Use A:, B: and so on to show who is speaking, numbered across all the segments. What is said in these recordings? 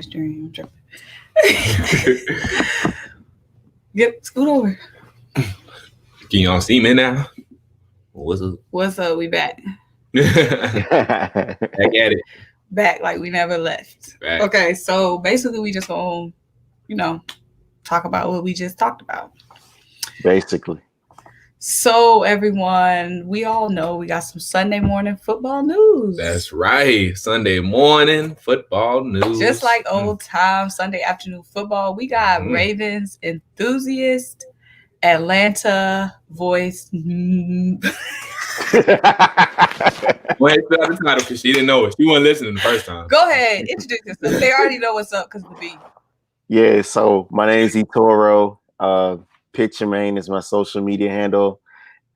A: Dream. Get scoot over.
B: Can y'all see me now? What's up?
A: What's up? We back.
B: Back at it.
A: Back like we never left.
B: Back.
A: Okay, so basically we just gonna, talk about what we just talked about.
C: Basically.
A: So everyone, we all know we got some Sunday morning football news.
B: That's right. Sunday morning football news.
A: Just like old time Sunday afternoon football, we got Ravens enthusiast, Atlanta voice.
B: Go ahead, spell the title because she didn't know it. She wasn't listening the first time.
A: Go ahead, introduce yourself. They already know what's up because of the beat.
C: Yeah, so my name is eToro. Picture Main is my social media handle.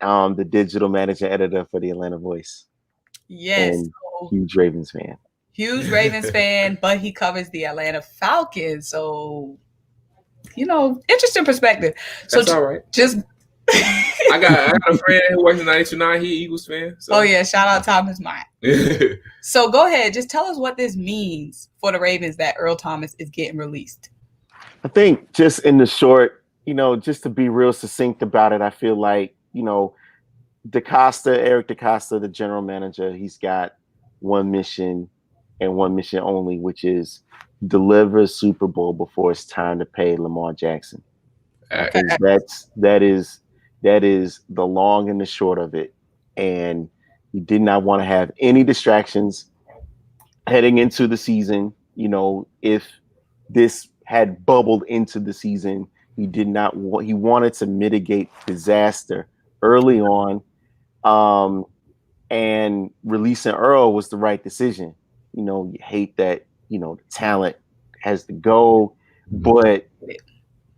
C: The digital manager editor for the Atlanta Voice.
A: Yes.
C: And huge Ravens fan.
A: Huge Ravens fan, but he covers the Atlanta Falcons. So, interesting perspective.
B: That's
A: so
B: all right.
A: Just
B: I got a friend who works in 92.9. He Eagles fan. So.
A: Oh yeah, shout out Thomas Mott. So go ahead, just tell us what this means for the Ravens that Earl Thomas is getting released.
C: I think just in the short, just to be real succinct about it, I feel like, Eric DaCosta, the general manager, he's got one mission and one mission only, which is deliver a Super Bowl before it's time to pay Lamar Jackson.
A: Okay.
C: That is the long and the short of it. And he did not want to have any distractions heading into the season. If this had bubbled into the season, he wanted to mitigate disaster early on. And releasing Earl was the right decision. You hate that, the talent has to go, but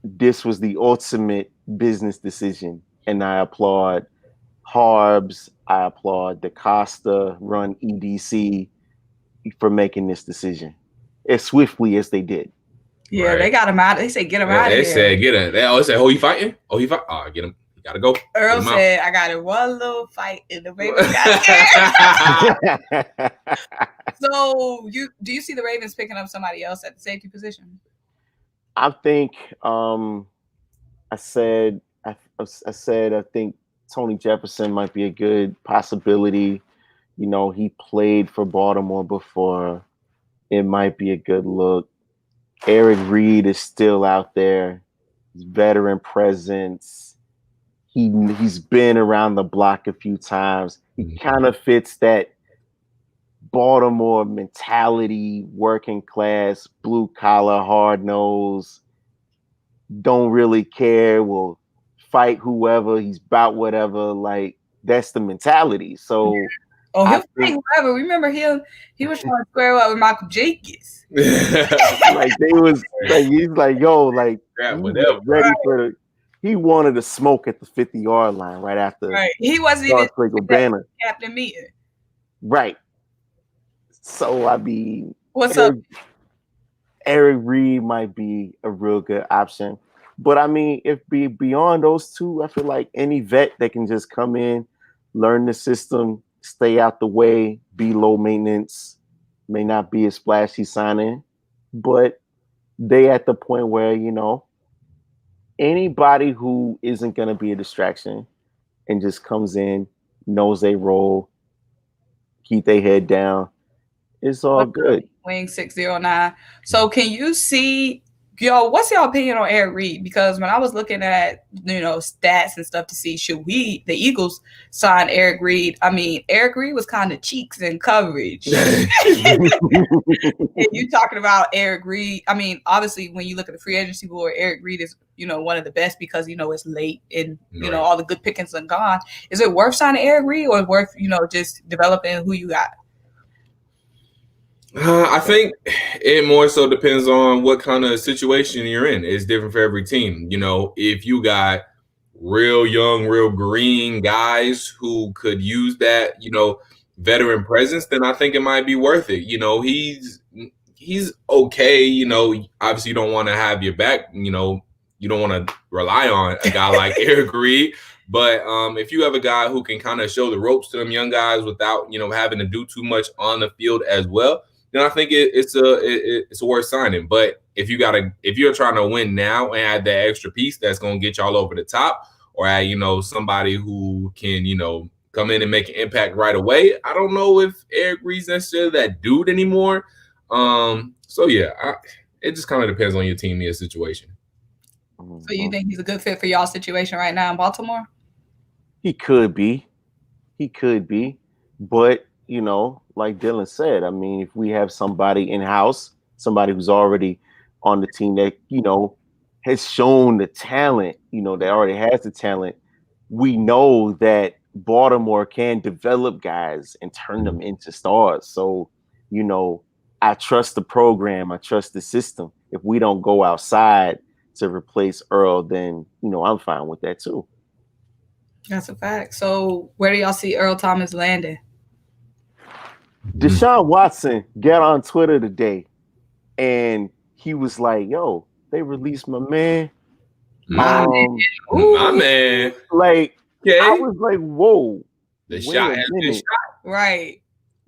C: this was the ultimate business decision. And I applaud Harbs, I applaud DaCosta, run EDC for making this decision as swiftly as they did.
A: Yeah, right. They got him out. They said, get him out of here.
B: They said, get him. They said, oh, you fighting? Oh, he fight? Oh, get him. You got to go.
A: Earl said, I got in one little fight and the Ravens got scared. So, do you see the Ravens picking up somebody else at the safety position?
C: I think I think Tony Jefferson might be a good possibility. He played for Baltimore before. It might be a good look. Eric Reed is still out there. He's veteran presence. He's been around the block a few times. He kind of fits that Baltimore mentality, working class, blue collar, hard nose, don't really care, will fight whoever, he's about whatever. Like, that's the mentality. So
A: he'll fight whoever. Remember he was trying to square up with Michael Jacobs.
C: Like he's like, yo, like ready for he wanted to smoke at the 50-yard line right after.
A: Right. He wasn't even Captain meeting. Right.
C: So
A: what's up?
C: Eric Reed might be a real good option. But if beyond those two, I feel like any vet that can just come in, learn the system, stay out the way, be low maintenance, may not be a splashy signing, but they at the point where, anybody who isn't going to be a distraction and just comes in, knows they role, keep their head down, it's all good.
A: Wing 609. So can you see, what's your opinion on Eric Reed? Because when I was looking at, stats and stuff to see should the Eagles sign Eric Reed, Eric Reed was kind of cheeks in coverage. And you talking about Eric Reed. Obviously when you look at the free agency board, Eric Reed is, one of the best because, it's late and, all the good pickings are gone. Is it worth signing Eric Reed or worth, just developing who you got?
B: I think it more so depends on what kind of situation you're in. It's different for every team. If you got real young, real green guys who could use that, veteran presence, then I think it might be worth it. He's okay. Obviously you don't want to have your back, you don't want to rely on a guy like Eric Reed. But if you have a guy who can kind of show the ropes to them young guys without, having to do too much on the field as well, then I think it's a worth signing. But if you're trying to win now and add that extra piece that's going to get y'all over the top, or add somebody who can come in and make an impact right away, I don't know if Eric Reid's necessarily that dude anymore. So yeah, it just kind of depends on your team and your situation.
A: So you think he's a good fit for y'all's situation right now in Baltimore?
C: He could be, but like Dylan said, I mean, if we have somebody in house, somebody who's already on the team that has shown the talent, that already has the talent, we know that Baltimore can develop guys and turn them into stars. So, I trust the program, I trust the system. If we don't go outside to replace Earl, then I'm fine with that too.
A: That's a fact. So where do y'all see Earl Thomas landing?
C: Deshaun Watson got on Twitter today and he was like, yo, they released my man.
B: My man.
C: Like, okay. I was like, whoa.
B: The shot has been shot.
A: Right.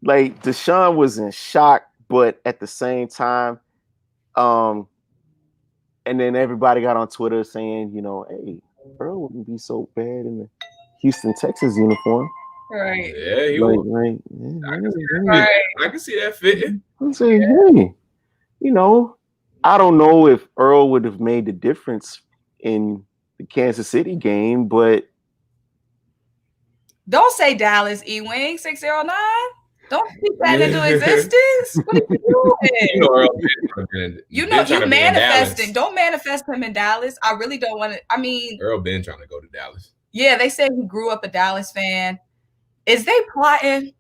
C: Like, Deshaun was in shock, but at the same time, and then everybody got on Twitter saying, hey, Earl wouldn't be so bad in the Houston, Texas uniform.
A: Right.
B: Yeah, he
C: would.
B: I can see that fitting.
C: I'm saying, hey, I don't know if Earl would have made the difference in the Kansas City game, but
A: don't say Dallas E-Wing 609. Don't speak that into existence. What are you doing? You manifesting. Don't manifest him in Dallas. I really don't want to. I mean,
B: Earl been trying to go to Dallas.
A: Yeah, they say he grew up a Dallas fan. Is they plotting?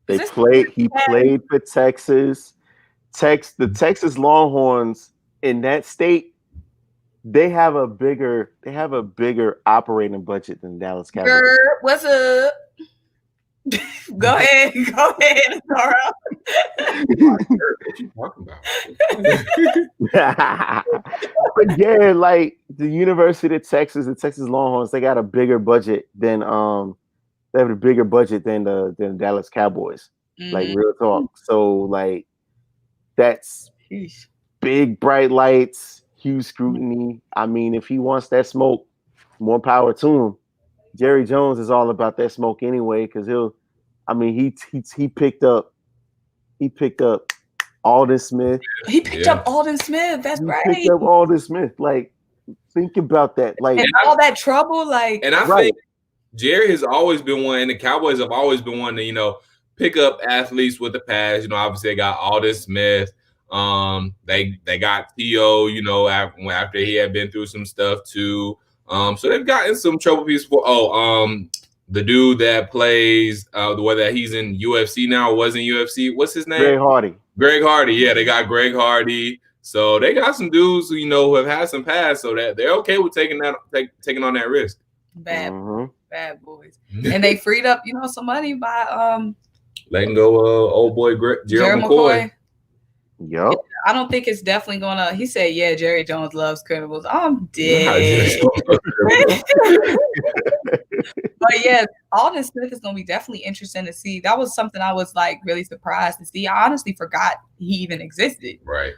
C: He played for Texas. The Texas Longhorns in that state, they have a bigger operating budget than Dallas Cowboys.
A: What's up? Go ahead, Laura.
B: What you talking
C: about? But yeah, like the University of Texas, the Texas Longhorns, they got a bigger budget than they have a bigger budget than the Dallas Cowboys. Mm-hmm. Like real talk. So like that's big bright lights, huge scrutiny. I mean, if he wants that smoke, more power to him. Jerry Jones is all about that smoke anyway, because he picked up Aldon Smith.
A: He picked up Aldon Smith. That's right.
C: He picked up Aldon Smith. Like, think about that. Like,
A: and all that trouble. Like,
B: and I think Jerry has always been one, and the Cowboys have always been one to pick up athletes with the past. Obviously they got Aldon Smith. They got Theo. After he had been through some stuff too. So they've gotten some trouble pieces for. The dude that plays whether he's in UFC now or was in UFC, what's his name? Greg Hardy. Yeah, they got Greg Hardy. So they got some dudes who have had some past, so that they're okay with taking on that risk.
A: Bad boys. And they freed up, some money by
B: letting go old boy Gerald McCoy.
C: Yep.
A: I don't think it's definitely gonna. He said, "Yeah, Jerry Jones loves criminals." I'm dead. But yeah, Aldon Smith is gonna be definitely interesting to see. That was something I was like really surprised to see. I honestly forgot he even existed.
B: Right.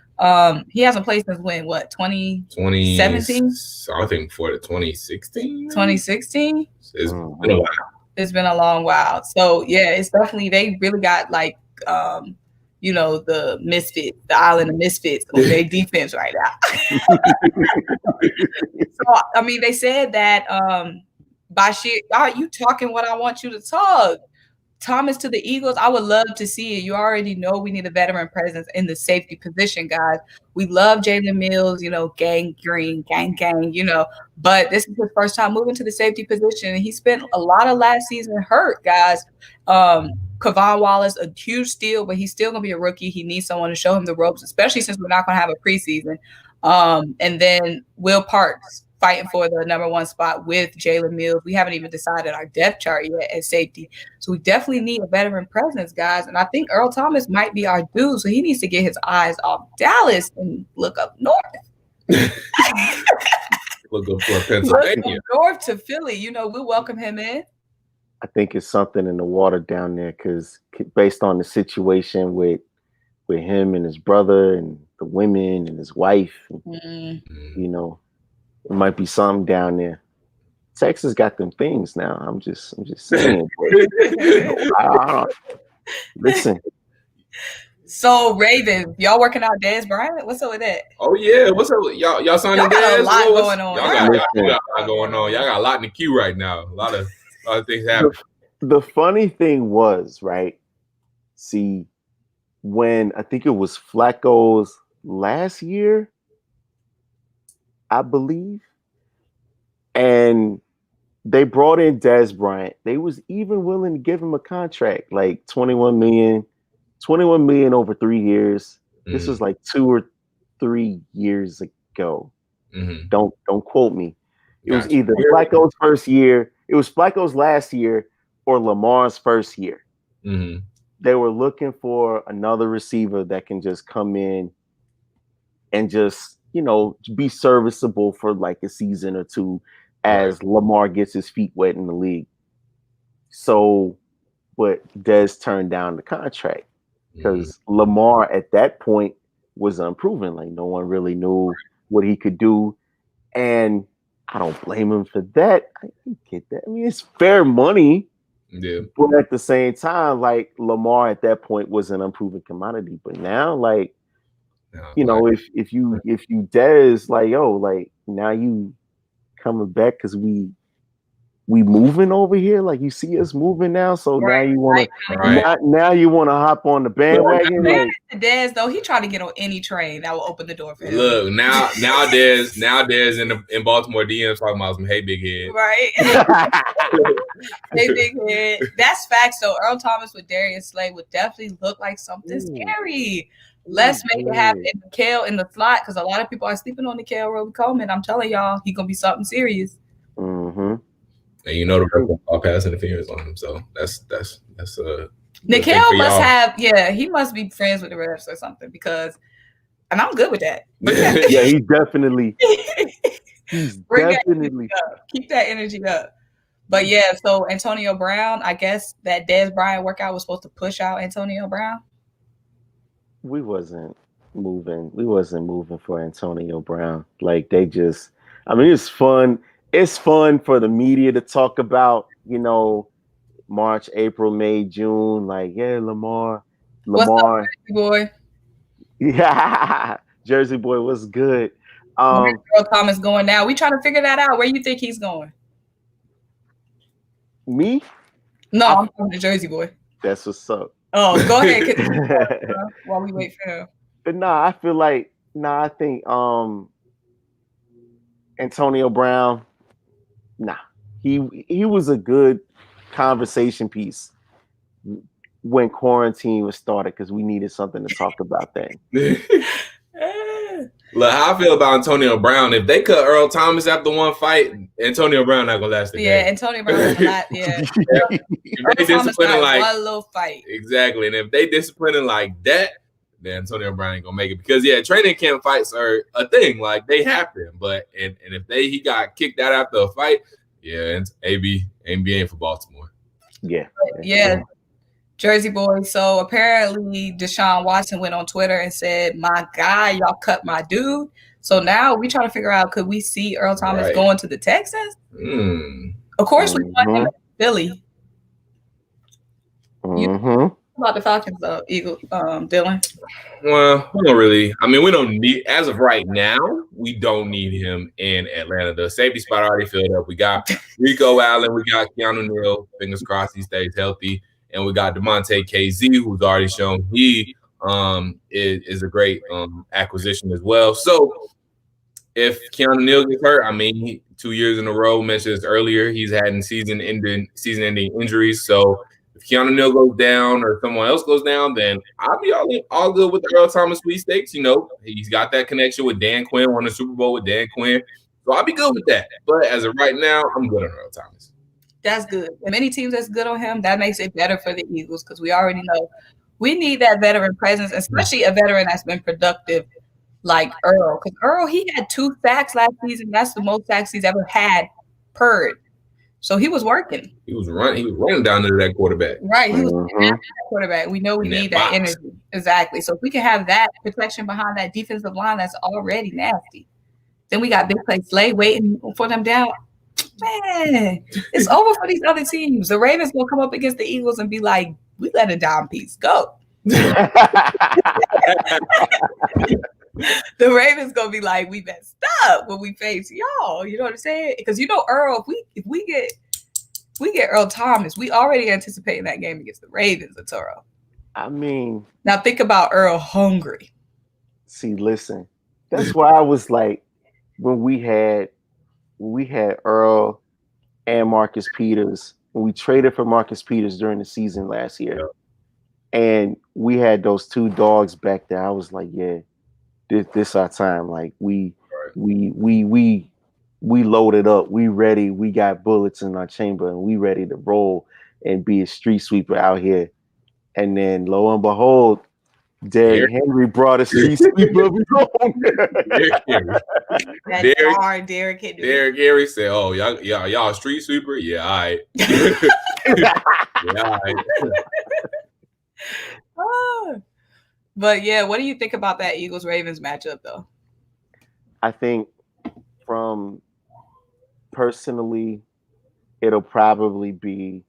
A: He hasn't played since when? What? 2017?
B: I think before the 2016.
A: 2016.
B: It's been a while.
A: It's been a long while. So yeah, it's definitely they really got like the misfits, the island of misfits on their defense right now. So I mean, they said that you talking what I want you to talk. Thomas to the Eagles, I would love to see it. You already know we need a veteran presence in the safety position, guys. We love Jalen Mills, gang green, gang, but this is his first time moving to the safety position. And he spent a lot of last season hurt, guys. Kavon Wallace, a huge steal, but he's still going to be a rookie. He needs someone to show him the ropes, especially since we're not going to have a preseason. And then Will Parks fighting for the number one spot with Jalen Mills. We haven't even decided our depth chart yet at safety. So we definitely need a veteran presence, guys. And I think Earl Thomas might be our dude. So he needs to get his eyes off Dallas and look up north.
B: Look up for Pennsylvania.
A: Look up north to Philly. We'll welcome him in.
C: I think it's something in the water down there because based on the situation with with him and his brother and the women and his wife.
A: Mm.
C: You know, it might be something down there. Texas got them things now. I'm just saying. Listen.
A: So Ravens, y'all working out Dez Bryant? What's up with that?
B: Oh yeah, what's up? Y'all signing
A: Y'all got
B: Dez?
A: a lot going on.
B: Y'all got a lot going on. Y'all got a lot in the queue right now. A lot of things happening.
C: The funny thing was, right? See, when I think it was Flacco's last year, I believe, and they brought in Dez Bryant. They was even willing to give him a contract, like 21 million over 3 years. Mm-hmm. This was like 2 or 3 years ago. Mm-hmm. Don't quote me. It was either Flacco's first year, it was Flacco's last year, or Lamar's first year. Mm-hmm. They were looking for another receiver that can just come in and just, you know, be serviceable for like a season or two as Lamar gets his feet wet in the league. So, but Dez turned down the contract because Lamar at that point was unproven. Like no one really knew what he could do. And I don't blame him for that. I get that. I mean, it's fair money. Yeah. But at the same time, like Lamar at that point was an unproven commodity. But now, like, you know, if you Dez, like, yo, like now you coming back because we moving over here, like you see us moving now, so now you want to now you want to hop on the bandwagon.
A: Like, Dez though, he tried to get on any train that will open the door for him.
B: Look, now Dez in Baltimore DMs talking about some hey big head,
A: right? Hey big head. That's facts though. Earl Thomas with Darius Slay would definitely look like something scary. Let's make it happen. Nikhil in the slot, because a lot of people are sleeping on Nikhil Roby-Coleman. I'm telling y'all, he's gonna be something serious.
B: Mm-hmm. And you know the rest of all pass interference on him, so that's
A: Nikhil must have, he must be friends with the refs or something, because, and I'm good with that.
C: Yeah, he's definitely
A: keep that energy up. But yeah, so Antonio Brown, I guess that Dez Bryant workout was supposed to push out Antonio Brown.
C: We wasn't moving for Antonio Brown. Like they just, I mean, it's fun. It's fun for the media to talk about, you know, March, April, May, June. Like, yeah, Lamar.
A: What's up, Jersey boy?
C: Yeah, Jersey boy was good.
A: Where's Earl Thomas going now? We trying to figure that out. Where you think he's going?
C: Me?
A: No, I'm talking to Jersey boy.
C: That's what's up.
A: Oh, go ahead. While we wait for him.
C: But I think Antonio Brown, he was a good conversation piece when quarantine was started, because we needed something to talk about then.
B: Look, how I feel about Antonio Brown. If they cut Earl Thomas after one fight, Antonio Brown not gonna last the game.
A: Antonio Brown not. Yeah.
B: If they disciplining like
A: one little fight.
B: Exactly. And if they disciplining like that, then Antonio Brown ain't gonna make it. Because training camp fights are a thing. Like they happen. But and if he got kicked out after a fight, and AB ain't for Baltimore.
C: Yeah.
A: Jersey boy. So apparently Deshaun Watson went on Twitter and said, "My guy, y'all cut my dude." So now we trying to figure out, could we see Earl Thomas going to the Texans? Of course, we want him in Philly. You about the Falcons, Eagle, Dylan?
B: Well, we don't really. I mean, we don't need, as of right now, we don't need him in Atlanta. The safety spot already filled up. We got Rico Allen, we got Keanu Neal. Fingers crossed he stays healthy. And we got DeMonte KZ, who's already shown he is a great acquisition as well. So if Keanu Neal gets hurt, I mean, 2 years in a row, mentioned this earlier, he's had season-ending injuries. So if Keanu Neal goes down or someone else goes down, then I'll be all good with the Earl Thomas sweepstakes. You know, he's got that connection with Dan Quinn, won the Super Bowl with Dan Quinn. So I'll be good with that. But as of right now, I'm good on Earl Thomas.
A: That's good. And many teams that's good on him, that makes it better for the Eagles, because we already know we need that veteran presence, especially a veteran that's been productive like Earl. Because Earl, he had 2 sacks last season. That's the most sacks he's ever had per. So he was working.
B: He was running down to that quarterback.
A: Right. He was after that quarterback. We know we
B: In that
A: need that
B: box.
A: energy. Exactly. So if we can have that protection behind that defensive line that's already nasty, then we got big play Slay waiting for them down. Man, it's over for these other teams. The Ravens will come up against the Eagles and be like, we let a dime piece go. The Ravens gonna be like, we messed up when we face y'all. You know what I'm saying? Because you know, Earl, if we get Earl Thomas, we already anticipating that game against the Ravens, Toro.
C: I mean,
A: now think about Earl hungry.
C: See, listen, that's why I was like, when we had Earl and Marcus Peters, when we traded for Marcus Peters during the season last year, and we had those two dogs back there, I was like, yeah, this our time. Like we loaded up, we ready, we got bullets in our chamber, and we ready to roll and be a street sweeper out here. And then lo and behold, Derrick Henry brought a street sweeper of his own.
A: Derrick Henry.
B: Derrick Henry said, "Oh, y'all street sweeper? Yeah, all right. Yeah, all right."
A: But yeah, what do you think about that Eagles Ravens matchup, though?
C: I think, from personally, it'll probably be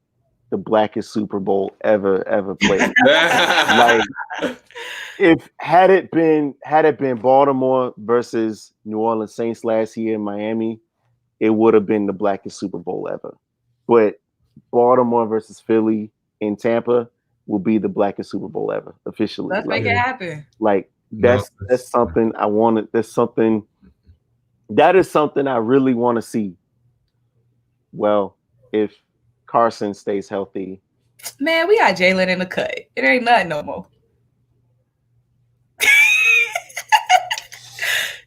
C: the blackest Super Bowl ever played. Like, had it been Baltimore versus New Orleans Saints last year in Miami, it would have been the blackest Super Bowl ever. But Baltimore versus Philly in Tampa will be the blackest Super Bowl ever officially.
A: Let's make it happen.
C: Like that's something I wanted. That is something I really want to see. Well, if Carson stays healthy.
A: Man, we got Jalen in the cut. It ain't nothing no more.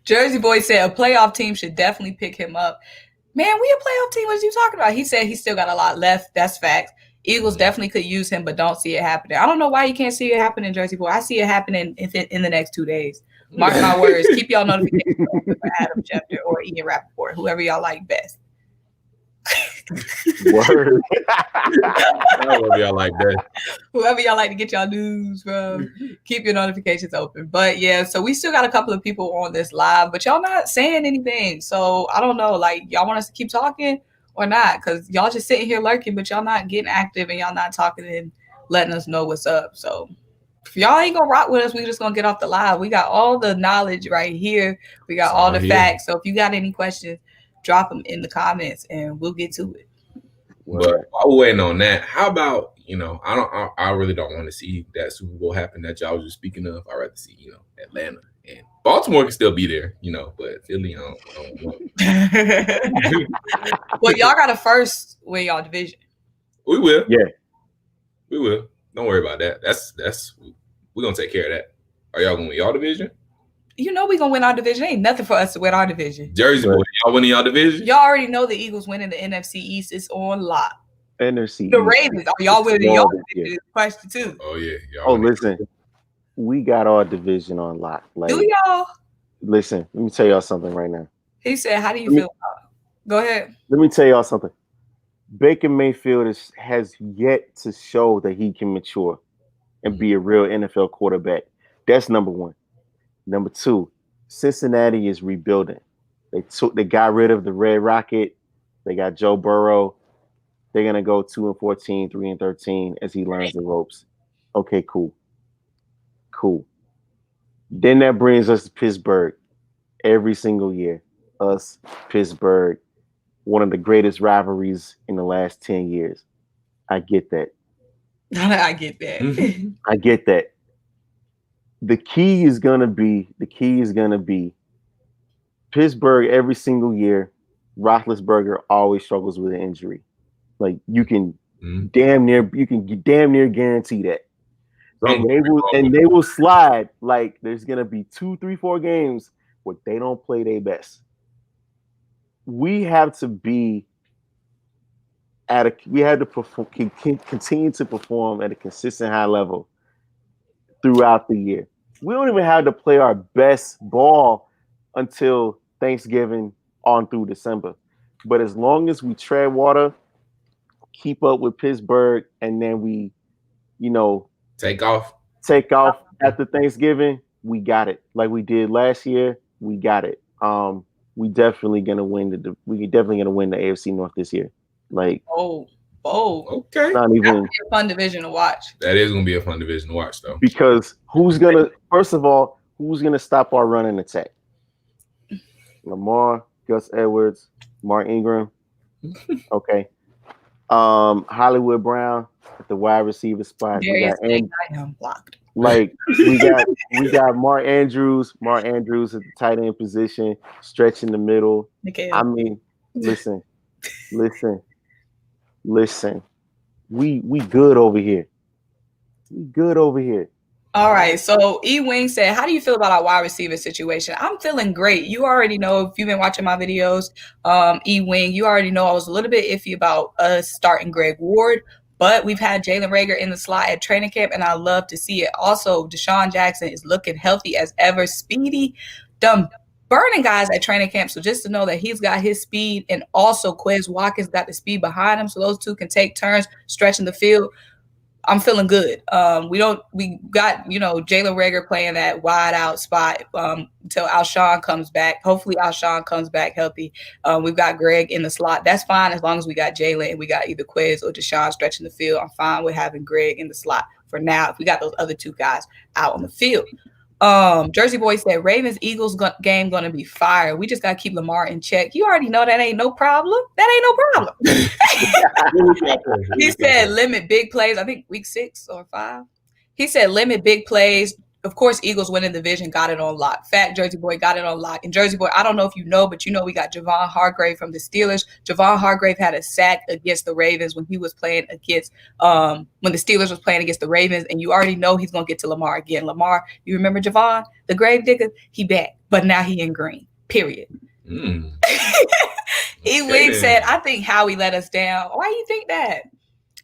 A: Jersey Boy said a playoff team should definitely pick him up. Man, we a playoff team. What are you talking about? He said he still got a lot left. That's facts. Eagles definitely could use him, but don't see it happening. I don't know why you can't see it happening, Jersey Boy. I see it happening in the next 2 days. Mark my words. Keep y'all notifications for Adam Schefter or Ian Rappaport, whoever y'all like best.
C: Word.
B: Whoever y'all like that.
A: Whoever y'all like to get y'all news from, keep your notifications open. But yeah, so we still got a couple of people on this live, but y'all not saying anything. So I don't know, like, y'all want us to keep talking or not? Because y'all just sitting here lurking, but y'all not getting active and y'all not talking and letting us know what's up. So if y'all ain't gonna rock with us, we just gonna get off the live. We got all the knowledge right here. We got all the facts. So if you got any questions, drop them in the comments and we'll get to it.
B: But while we're waiting on that, how about, I really don't want to see that Super Bowl happen that y'all was just speaking of. I'd rather see, Atlanta and Baltimore can still be there, but Philly, I don't know.
A: Well, y'all got to first win y'all division.
B: We will.
C: Yeah.
B: We will. Don't worry about that. We're gonna take care of that. Are y'all gonna win y'all division?
A: We gonna win our division. Ain't nothing for us to win our division.
B: Jersey Boy, y'all winning y'all division?
A: Y'all already know the Eagles winning the NFC East. It's on lock.
C: NFC
A: the Ravens. Are y'all winning y'all division? Question too.
B: Oh yeah.
C: Listen, we got our division on lock. Like,
A: do y'all?
C: Listen, let me tell y'all something right now.
A: He said, "How do you feel about it?" Go ahead.
C: Let me tell y'all something. Baker Mayfield has yet to show that he can mature and be a real NFL quarterback. That's number one. Number two, Cincinnati is rebuilding. They got rid of the Red Rocket. They got Joe Burrow. They're gonna go 2-14, 3-13 as he learns the ropes. Okay, cool. Then that brings us to Pittsburgh every single year. Us, Pittsburgh, one of the greatest rivalries in the last 10 years. I get that.
A: I get that.
C: I get that. The key is gonna be Pittsburgh every single year. Roethlisberger always struggles with an injury. Like you can damn near guarantee that. And they will slide. Like there's gonna be 2, 3, 4 games where they don't play their best. We have to continue to perform at a consistent high level throughout the year. We don't even have to play our best ball until Thanksgiving on through December. But as long as we tread water keep up with Pittsburgh, and then we,
B: Take off.
C: after Thanksgiving, we got it. Like we did last year, we got it. We definitely gonna win the AFC North this year. Like,
B: okay.
C: Not even
A: That'll be a fun division to watch.
B: That is gonna be a fun division to watch, though.
C: Because who's gonna stop our running attack? Lamar, Gus Edwards, Mark Ingram. Okay. Hollywood Brown at the wide receiver spot.
A: Darius I am blocked.
C: Like we got Mark Andrews at the tight end position, stretching the middle.
A: Okay.
C: I mean, listen. We good over here.
A: All right. So E-Wing said, how do you feel about our wide receiver situation? I'm feeling great. You already know, if you've been watching my videos, E-Wing, you already know I was a little bit iffy about us starting Greg Ward, but we've had Jalen Reagor in the slot at training camp, and I love to see it. Also, Deshaun Jackson is looking healthy as ever. Speedy, dumb, burning guys at training camp. So just to know that he's got his speed, and also Quez Watkins got the speed behind him. So those two can take turns stretching the field. I'm feeling good. We got, Jalen Reagor playing that wide out spot until Alshon comes back. Hopefully Alshon comes back healthy. We've got Greg in the slot. That's fine as long as we got Jalen and we got either Quez or Deshaun stretching the field. I'm fine with having Greg in the slot for now if we got those other two guys out on the field. Jersey Boy said, Ravens-Eagles game going to be fire. We just got to keep Lamar in check. You already know that ain't no problem. He said limit big plays. I think week 6 or 5. He said limit big plays. Of course, Eagles winning the division got it on lock. Fat Jersey Boy got it on lock. And Jersey Boy, I don't know if you know, but we got Javon Hargrave from the Steelers. Javon Hargrave had a sack against the Ravens when he was playing against when the Steelers was playing against the Ravens, and you already know he's gonna get to Lamar again. Lamar, you remember Javon, the grave digger? He back, but now he in green. Period. E-Wing said, I think Howie let us down. Why do you think that?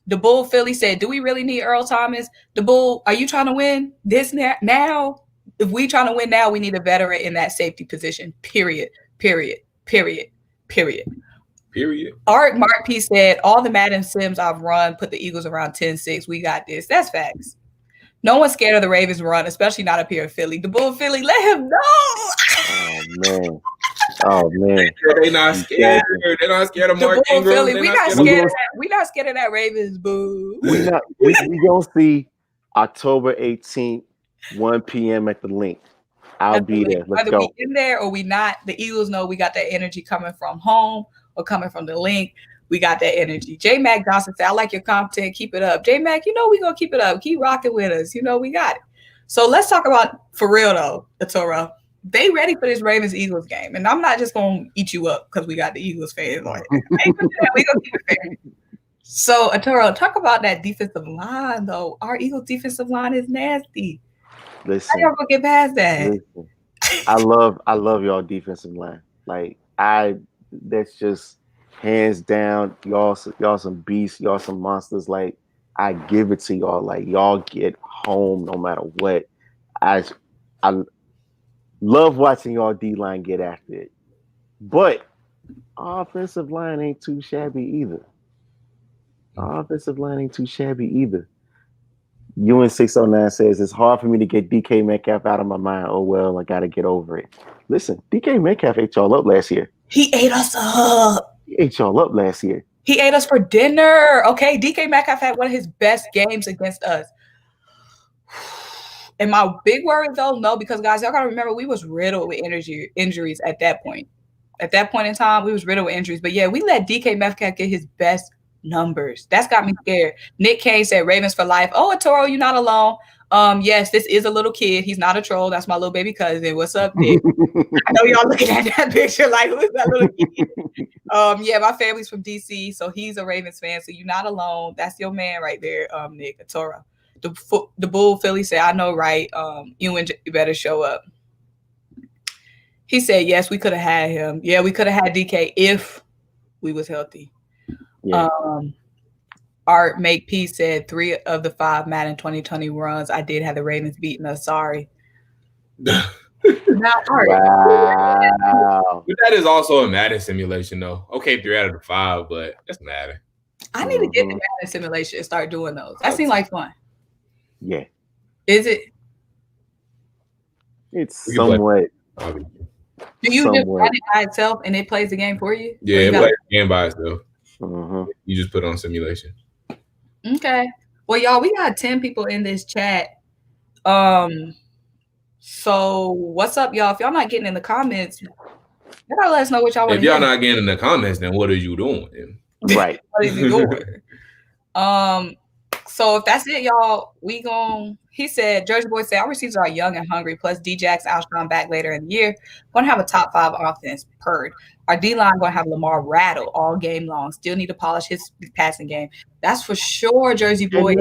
A: The Bull Philly said, do we really need Earl Thomas? The Bull, are you trying to win this now? If we trying to win now, we need a veteran in that safety position. Period. Art Mark P said, all the Madden Sims I've run put the Eagles around 10-6. We got this. That's facts. No one's scared of the Ravens run, especially not up here in Philly. The Bull Philly, let him know.
C: Oh man.
B: They're not scared. They're not scared of Mark Ingram.
A: Philly, we not scared of that. We not scared of that Ravens, boo.
C: We gonna see October 18th, 1 p.m. at the link. I'll be there. Let's go.
A: Whether we in there or we not, the Eagles know we got that energy coming from home or coming from the link. We got that energy. J Mac Johnson said, I like your content. Keep it up. J Mac, we gonna keep it up. Keep rocking with us. We got it. So let's talk about, for real though, the Torah. They ready for this Ravens-Eagles game. And I'm not just going to eat you up because we got the Eagles fans. Like, we going to keep it fair. So, Arturo, talk about that defensive line, though. Our Eagles defensive line is nasty.
C: Listen.
A: How y'all going to get past that?
C: Listen, I love y'all defensive line. Like, that's just hands down. Y'all some beasts. Y'all some monsters. Like, I give it to y'all. Like, y'all get home no matter what. I love watching y'all D-line get after it. But our offensive line ain't too shabby either. Ewan 609 says, it's hard for me to get DK Metcalf out of my mind. Oh, well, I got to get over it. Listen, DK Metcalf ate y'all up last year.
A: He ate us up.
C: He ate y'all up last year.
A: He ate us for dinner. Okay, DK Metcalf had one of his best games against us. And my big worry, though, no, because, guys, y'all got to remember, we was riddled with injuries at that point. At that point in time, we was riddled with injuries. But, yeah, we let DK Metcalf get his best numbers. That's got me scared. Nick Kane said, Ravens for life. Oh, Toro, you're not alone. Yes, this is a little kid. He's not a troll. That's my little baby cousin. What's up, Nick? I know y'all looking at that picture like, who's that little kid? Yeah, my family's from D.C., so he's a Ravens fan. So you're not alone. That's your man right there, Nick, Toro. The Bull Philly said, I know, right? You better show up. He said, yes, we could have had him. Yeah, we could have had DK if we was healthy.
C: Yeah.
A: Art Make Peace said 3 of the 5 Madden 2020 runs, I did have the Ravens beating us. Sorry. Now, Art.
C: Wow.
B: But that is also a Madden simulation, though. Okay, 3 out of the 5, but that's Madden.
A: I need to get the Madden simulation and start doing those. That seems like fun.
C: Yeah.
A: Is it?
C: It's somewhat.
A: Do you just run it by itself and it plays the game for you?
B: Yeah, it plays the game by itself.
C: Mm-hmm.
B: You just put it on simulation.
A: Okay. Well, y'all, we got 10 people in this chat. So what's up, y'all? If y'all not getting in the comments, you gotta let us know what y'all want to hear.
B: If y'all not getting in the comments, then what are you doing?
C: Right.
A: What are you doing? So if that's it, y'all, he said, Jersey Boy said, our receivers are young and hungry, plus D-Jax, Alshon back later in the year. Going to have a top 5 offense, purred. Our D-line going to have Lamar rattle all game long. Still need to polish his passing game. That's for sure, Jersey Boy.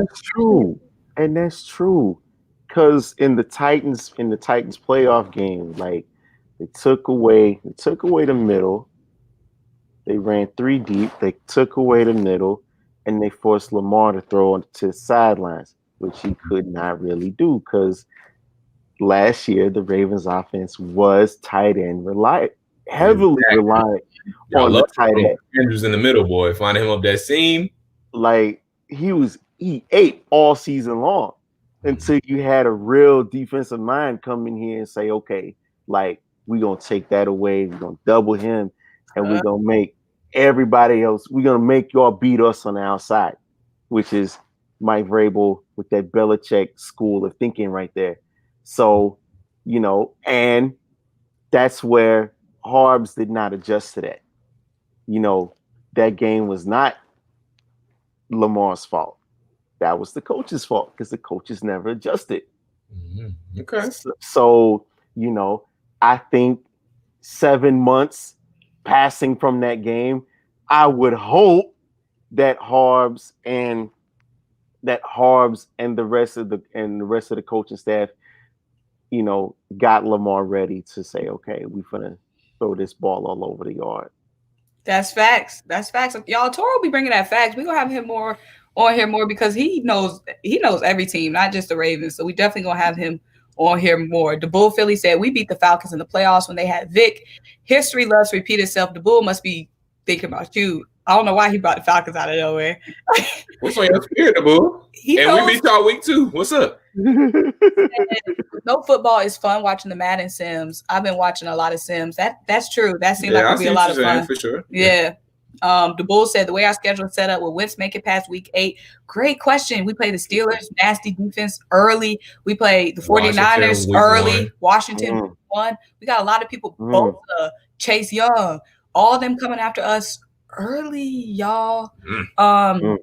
C: And that's true. Because in the Titans playoff game, like they took away the middle. They ran 3 deep. They took away the middle. And they forced Lamar to throw on to the sidelines, which he could not really do because last year the Ravens offense was tight end heavily reliant on the tight end.
B: Andrews in the middle, boy. Finding him up that seam.
C: Like he ate all season long until you had a real defensive mind come in here and say, okay, like we're gonna take that away, we're gonna double him, and we're gonna make everybody else, we're going to make y'all beat us on the outside, which is Mike Vrabel with that Belichick school of thinking right there. So, and that's where Harbs did not adjust to that. That game was not Lamar's fault. That was the coach's fault because the coaches never adjusted.
B: Mm-hmm. Okay.
C: So, I think 7 months passing from that game, I would hope that Harbs and the rest of the coaching staff, got Lamar ready to say, okay, we're gonna throw this ball all over the yard.
A: That's facts. Y'all, Toro will be bringing that facts. We're gonna have him on here more because he knows every team, not just the Ravens. So we definitely gonna have him on here more. The Bull Philly said we beat the Falcons in the playoffs when they had Vic. History loves to repeat itself. The Bull must be thinking about you. I don't know why he brought the Falcons out of nowhere.
B: What's on your spirit, the Bull? And we beat y'all week 2. What's up?
A: No football is fun watching the Madden Sims. I've been watching a lot of Sims. That's true. That seems like it'll be a lot of fun.
B: For sure.
A: Yeah. The Bull said the way our schedule is set up, will Wentz make it past week 8? Great question. We play the Steelers, nasty defense early. We play the 49ers early. Washington week 1. We got a lot of people, both Chase Young, all of them coming after us early, y'all. And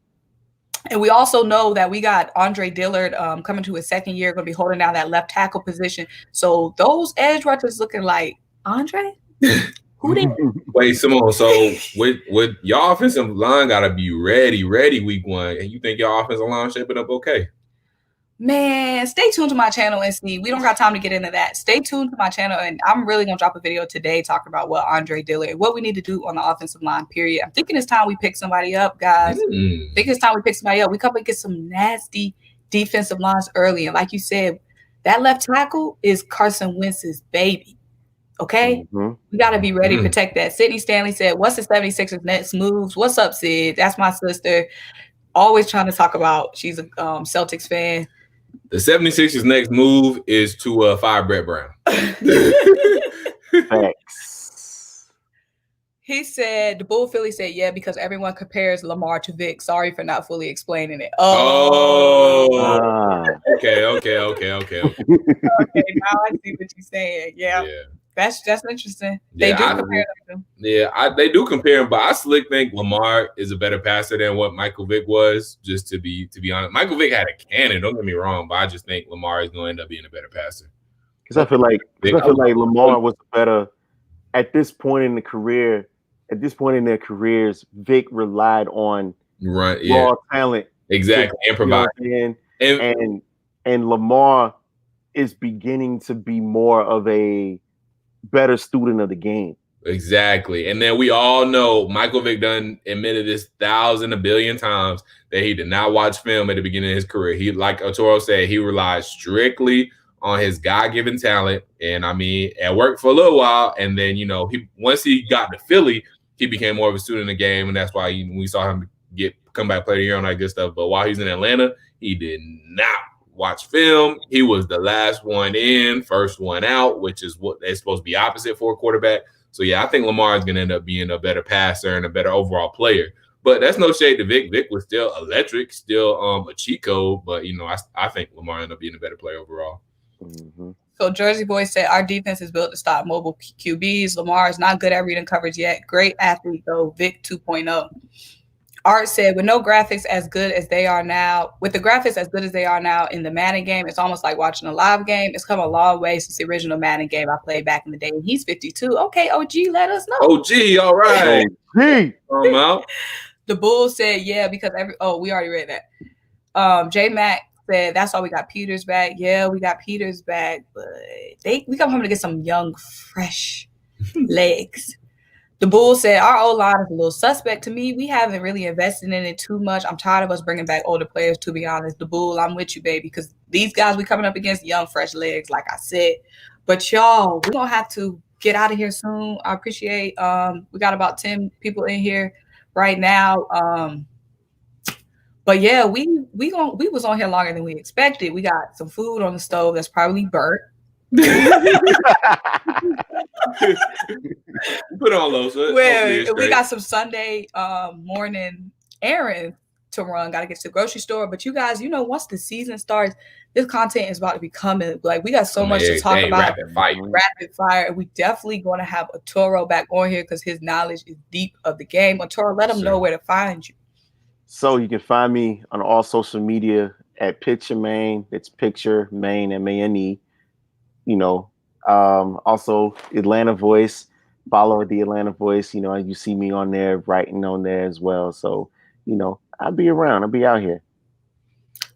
A: we also know that we got Andre Dillard coming to his second year, going to be holding down that left tackle position. So those edge rushers looking like Andre.
B: Wait, Simone. So with your offensive line gotta be ready week 1, and you think your offensive line shaping up okay?
A: Man, stay tuned to my channel and see. We don't got time to get into that. Stay tuned to my channel, and I'm really gonna drop a video today talking about what Andre Dillard, what we need to do on the offensive line. Period. I'm thinking it's time we pick somebody up, guys. I think it's time we pick somebody up. We come and get some nasty defensive lines early, and like you said, that left tackle is Carson Wentz's baby. Okay, we got to be ready to protect that. Sydney Stanley said, what's the 76ers next moves? What's up, Sid? That's my sister. Always trying to talk about, she's a Celtics fan.
B: The 76ers next move is to fire Brett Brown.
C: Thanks.
A: He said, the Bull Philly said, yeah, because everyone compares Lamar to Vic. Sorry for not fully explaining it.
B: Okay.
A: Okay, now I see what you're saying. Yeah. That's interesting. They do compare them.
B: Yeah, they do compare him, but I still think Lamar is a better passer than what Michael Vick was. Just to be honest, Michael Vick had a cannon. Don't get me wrong, but I just think Lamar is going to end up being a better passer.
C: Because I feel like Lamar was better at this point in the career. At this point in their careers, Vick relied on raw talent,
B: exactly, and provide.
C: And Lamar is beginning to be more of a better student of the game.
B: Exactly. And then we all know Michael Vick done admitted this 1,000 a billion times that he did not watch film at the beginning of his career. He, like Arturo said, he relied strictly on his God-given talent. And I mean, it worked for a little while. And then, once he got to Philly, he became more of a student of the game. And that's why we saw him get comeback player of the year and all that good stuff. But while he's in Atlanta, he did not watch film. He was the last one in, first one out, which is what they're supposed to be opposite for a quarterback. So yeah, I think Lamar is going to end up being a better passer and a better overall player. But that's no shade to Vic. Vic was still electric, still a cheat code. But you know, I think Lamar ended up being a better player overall.
C: Mm-hmm.
A: So Jersey Boy said, our defense is built to stop mobile QBs. Lamar is not good at reading coverage yet. Great athlete, though. Vic 2.0. Art said, with no graphics as good as they are now, with the graphics as good as they are now in the Madden game, it's almost like watching a live game. It's come a long way since the original Madden game I played back in the day. And he's 52. Okay, OG, let us know.
B: OG, all right.
C: OG.
B: Come out.
A: The Bull said, yeah, because we already read that. J Mac said, that's why we got Peters back. Yeah, we got Peters back, but we come home to get some young, fresh legs. The Bull said, our O-line is a little suspect to me. We haven't really invested in it too much. I'm tired of us bringing back older players, to be honest. The Bull, I'm with you, baby, because these guys we coming up against young, fresh legs, like I said. But y'all, we're going to have to get out of here soon. I appreciate we got about 10 people in here right now. But yeah, we was on here longer than we expected. We got some food on the stove that's probably burnt.
B: Put on low. So
A: we got some Sunday morning errands to run. Got to get to the grocery store. But you guys, you know, once the season starts, this content is about to be coming. Like, we got so much to talk about. Rapid fire. And we definitely going to have Arturo back on here because his knowledge is deep of the game. Arturo, let them know where to find you.
C: So you can find me on all social media at Picture Maine. It's Picture Maine, MANE. You know, also Atlanta Voice. Follow the Atlanta Voice. You know, you see me on there, writing on there as well. So, you know, I'll be around. I'll be out here.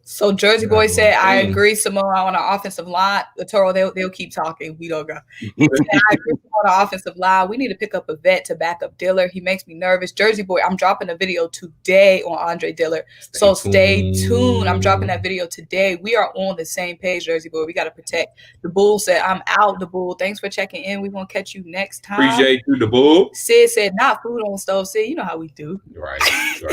A: So Jersey Boy said, I agree, Samoa on our offensive line. The Toro, they'll keep talking. We don't go. He said, I agree on our offensive line. We need to pick up a vet to back up Diller. He makes me nervous. Jersey Boy, I'm dropping a video today on Andre Diller. Stay tuned. I'm dropping that video today. We are on the same page, Jersey Boy. We got to protect. The Bull said, I'm out, the Bull. Thanks for checking in. We're going to catch you next time.
B: Appreciate you, the Bull.
A: Sid said, not food on the stove. Sid, you know how we do.
B: Right.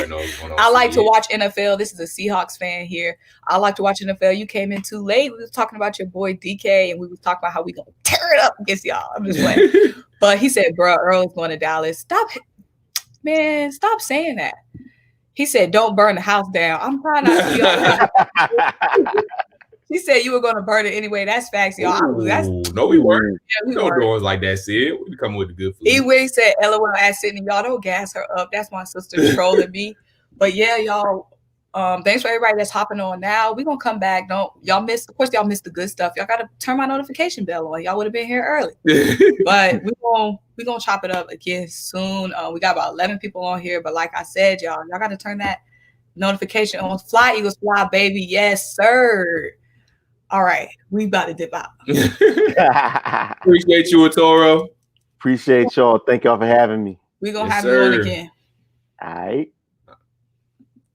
B: No,
A: I like to watch NFL. This is a Seahawks fan here. I like to watch NFL. You came in too late. We was talking about your boy DK, and we was talking about how we gonna tear it up against y'all. I'm just playing. But he said, bro, Earl's going to Dallas. Stop saying that. He said, don't burn the house down. I'm trying not to. He said you were going to burn it anyway. That's facts, y'all.
B: No, we weren't. Yeah, we weren't doing like that, Sid. We come with the good food.
A: He said, LOL at Sydney. Y'all don't gas her up. That's my sister trolling me. But yeah, y'all. Thanks for everybody that's hopping on now. We're gonna come back. Of course y'all missed the good stuff. Y'all gotta turn my notification bell on. Y'all would have been here early. But we're gonna chop it up again soon. We got about 11 people on here, but like I said, y'all gotta turn that notification on. Fly Eagles fly, baby. Yes, sir. All right, we about to dip out.
B: Appreciate you, Toro.
C: Appreciate y'all. Thank y'all for having me.
A: We're gonna have you on again.
C: All right.